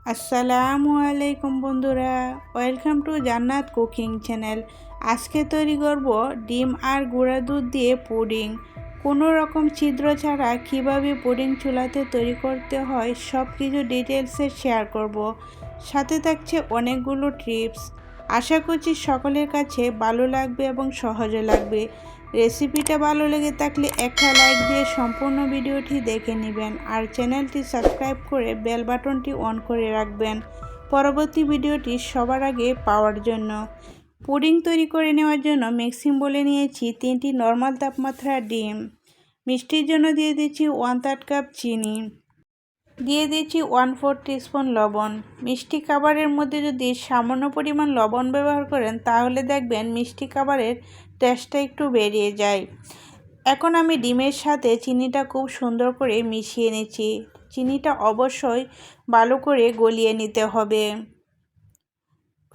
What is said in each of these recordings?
আসসালামু আলাইকুম বন্ধুরা, ওয়েলকাম টু জান্নাত কুকিং চ্যানেল। আজকে তৈরি করব ডিম আর গুঁড়া দুধ দিয়ে পুডিং। কোনো রকম ছিদ্র ছাড়া কিভাবে পুডিং চুলাতে তৈরি করতে হয় সব কিছু ডিটেলসে শেয়ার করব। সাথে থাকছে অনেকগুলো টিপস। আশা করছি সকলের কাছে ভালো লাগবে এবং সহজে লাগবে। রেসিপিটা ভালো লেগে থাকলে একটা লাইক দিয়ে সম্পূর্ণ ভিডিওটি দেখে নেবেন আর চ্যানেলটি সাবস্ক্রাইব করে বেল বাটনটি অন করে রাখবেন পরবর্তী ভিডিওটি সবার আগে পাওয়ার জন্য। পুডিং তৈরি করে নেওয়ার জন্য মিক্সিং বলে নিয়েছি 3টি নর্মাল তাপমাত্রার ডিম। মিষ্টির জন্য দিয়ে দিচ্ছি 1/3 কাপ চিনি, দিয়ে দিচ্ছি 1/4 টিস্পুন লবণ। মিষ্টি খাবারের মধ্যে যদি সামান্য পরিমাণ লবণ ব্যবহার করেন তাহলে দেখবেন মিষ্টি খাবারের টেস্টটা একটু বেরিয়ে যায়। এখন আমি ডিমের সাথে চিনিটা খুব সুন্দর করে মিশিয়ে নিচ্ছি। চিনিটা অবশ্যই ভালো করে গলিয়ে নিতে হবে।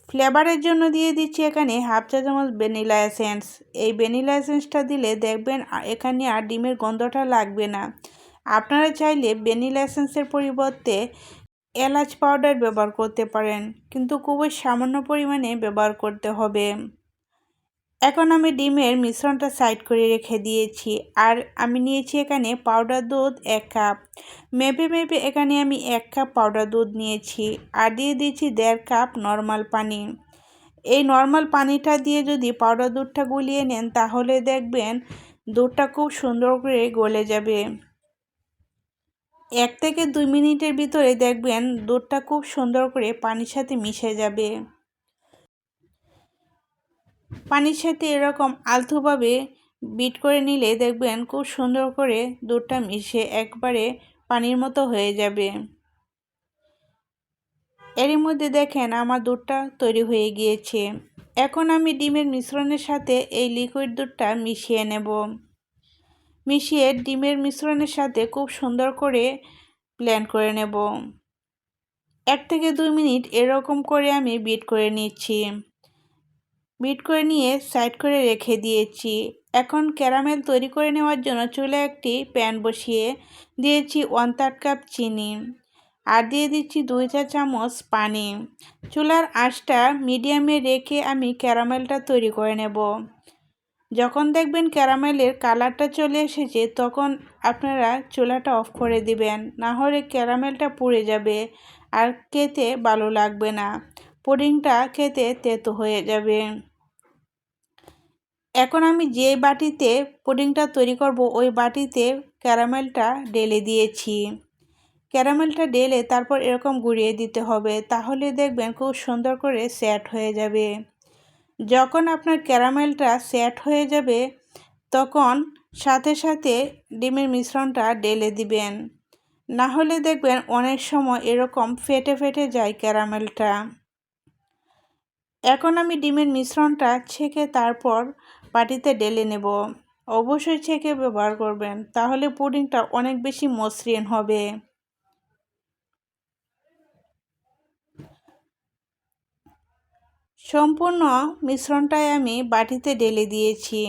ফ্লেভারের জন্য দিয়ে দিচ্ছি এখানে 1/2 চা চামচ ভ্যানিলা এসেন্স। এই ভ্যানিলা এসেন্সটা দিলে দেখবেন এখানে আর ডিমের গন্ধটা লাগবে না। আপনারা চাইলে ভ্যানিলা এসেন্সের পরিবর্তে এলাচ পাউডার ব্যবহার করতে পারেন, কিন্তু খুবই সামান্য পরিমাণে ব্যবহার করতে হবে। এখন আমি ডিমের মিশ্রণটা সাইড করে রেখে দিয়েছি আর আমি নিয়েছি এখানে পাউডার দুধ 1 কাপ। মেপে এখানে আমি 1 কাপ পাউডার দুধ নিয়েছি আর দিয়ে দিয়েছি 1.5 কাপ নর্মাল পানি। এই নর্মাল পানিটা দিয়ে যদি পাউডার দুধটা গুলিয়ে নেন তাহলে দেখবেন দুধটা খুব সুন্দর করে গলে যাবে। 1 থেকে 2 মিনিটের ভিতরে দেখবেন দুধটা খুব সুন্দর করে পানির সাথে মিশে যাবে। পানির সাথে এরকম আলতোভাবে বিট করে নিলে দেখবেন খুব সুন্দর করে দুধটা মিশে একবারে পানির মতো হয়ে যাবে। এরই মধ্যে দেখেন আমার দুধটা তৈরি হয়ে গিয়েছে। এখন আমি ডিমের মিশ্রণের সাথে এই লিকুইড দুধটা মিশিয়ে নেব। মিশিয়ে ডিমের মিশ্রণের সাথে খুব সুন্দর করে ব্লেন্ড করে নেব। 1 থেকে 2 মিনিট এরকম করে আমি বিট করে নিচ্ছি। বিট করে নিয়ে সাইড করে রেখে দিয়েছি। এখন ক্যারামেল তৈরি করে নেওয়ার জন্য চুলায় একটি প্যান বসিয়ে দিয়েছি 1/3 কাপ চিনি আর দিয়ে দিচ্ছি 2 চা চামচ পানি। চুলার আঁচটা মিডিয়ামে রেখে আমি ক্যারামেলটা তৈরি করে নেব। যখন দেখবেন ক্যারামেলের কালারটা চলে এসেছে তখন আপনারা চুলাটা অফ করে দিবেন, না হলে ক্যারামেলটা পুড়ে যাবে আর খেতে ভালো লাগবে না, পুডিংটা খেতে তেতো হয়ে যাবে। এখন আমি যে বাটিতে পুডিংটা তৈরি করব ওই বাটিতে ক্যারামেলটা ঢেলে দিয়েছি। ক্যারামেলটা ঢেলে তারপর এরকম গুঁড়িয়ে দিতে হবে, তাহলে দেখবেন খুব সুন্দর করে সেট হয়ে যাবে। যখন আপনার ক্যারামেলটা সেট হয়ে যাবে তখন সাথে সাথে ডিমের মিশ্রণটা ঢেলে দিবেন, না হলে দেখবেন অনেক সময় এরকম ফেটে ফেটে যায় ক্যারামেলটা। এখন আমি ডিমের মিশ্রণটা ছেঁকে তারপর বাটিতে ঢেলে নেব। অবশ্যই ছেঁকে ব্যবহার করবেন, তাহলে পুডিংটা অনেক বেশি মসৃণ হবে। সম্পূর্ণ মিশ্রণটাই আমি বাটিতে ঢেলে দিয়েছি।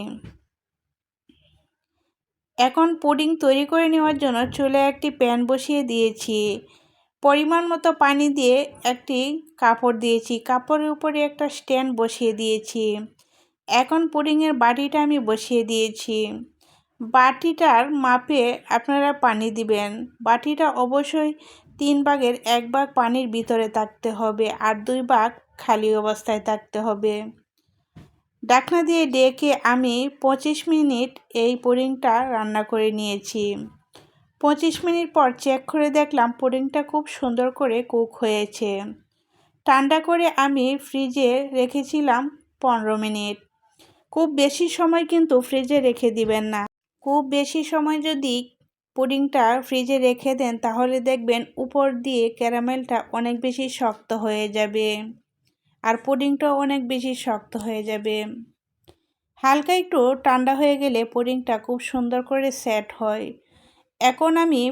এখন পুডিং তৈরি করে নেওয়ার জন্য চুলায় একটি প্যান বসিয়ে দিয়েছি। পরিমাণ মতো পানি দিয়ে একটি কাপড় দিয়েছি, কাপড়ের উপরে একটা স্ট্যান্ড বসিয়ে দিয়েছি। এখন পুডিংয়ের বাটিটা আমি বসিয়ে দিয়েছি। বাটিটার মাপে আপনারা পানি দিবেন। বাটিটা অবশ্যই 3 ভাগের 1 ভাগ পানির ভিতরে থাকতে হবে আর 2 ভাগ খালি অবস্থায় থাকতে হবে। ঢাকনা দিয়ে ঢেকে আমি 25 মিনিট এই পুডিংটা রান্না করে নিয়েছি। 25 মিনিট পর চেক করে দেখলাম পুডিংটা খুব সুন্দর করে কুক হয়েছে। ঠান্ডা করে আমি ফ্রিজে রেখেছিলাম 15 মিনিট। খুব বেশি সময় কিন্তু ফ্রিজে রেখে দিবেন না। খুব বেশি সময় যদি পুডিংটা ফ্রিজে রেখে দেন তাহলে দেখবেন উপর দিয়ে ক্যারামেলটা অনেক বেশি শক্ত হয়ে যাবে আর পুডিংটাও অনেক বেশি শক্ত হয়ে যাবে। হালকা একটু ঠান্ডা হয়ে গেলে পুডিংটা খুব সুন্দর করে সেট হয়। এখন আমি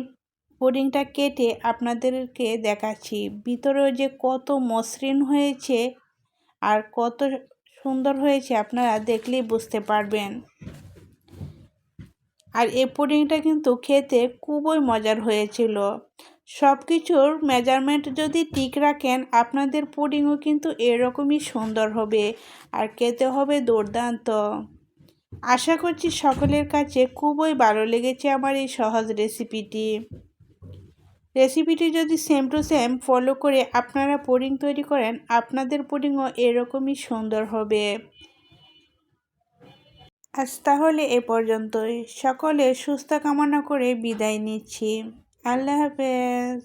পুডিংটা কেটে আপনাদেরকে দেখাচ্ছি ভিতরেও যে কত মসৃণ হয়েছে আর কত সুন্দর হয়েছে আপনারা দেখলেই বুঝতে পারবেন। আর এই পুডিংটা কিন্তু খেতে খুবই মজার হয়েছিল। সব কিছুর মেজারমেন্ট যদি ঠিক রাখেন আপনাদের পুডিংও কিন্তু এরকমই সুন্দর হবে আর খেতে হবে দুর্দান্ত। আশা করছি সকলের কাছে খুবই ভালো লেগেছে আমার এই সহজ রেসিপিটি যদি সেম টু সেম ফলো করে আপনারা পুডিং তৈরি করেন আপনাদের পুডিংও এরকমই সুন্দর হবে। আজ তাহলে এ পর্যন্তই। সকলে সুস্থ কামনা করে বিদায় নিচ্ছি। আল্লাহ হাফেজ।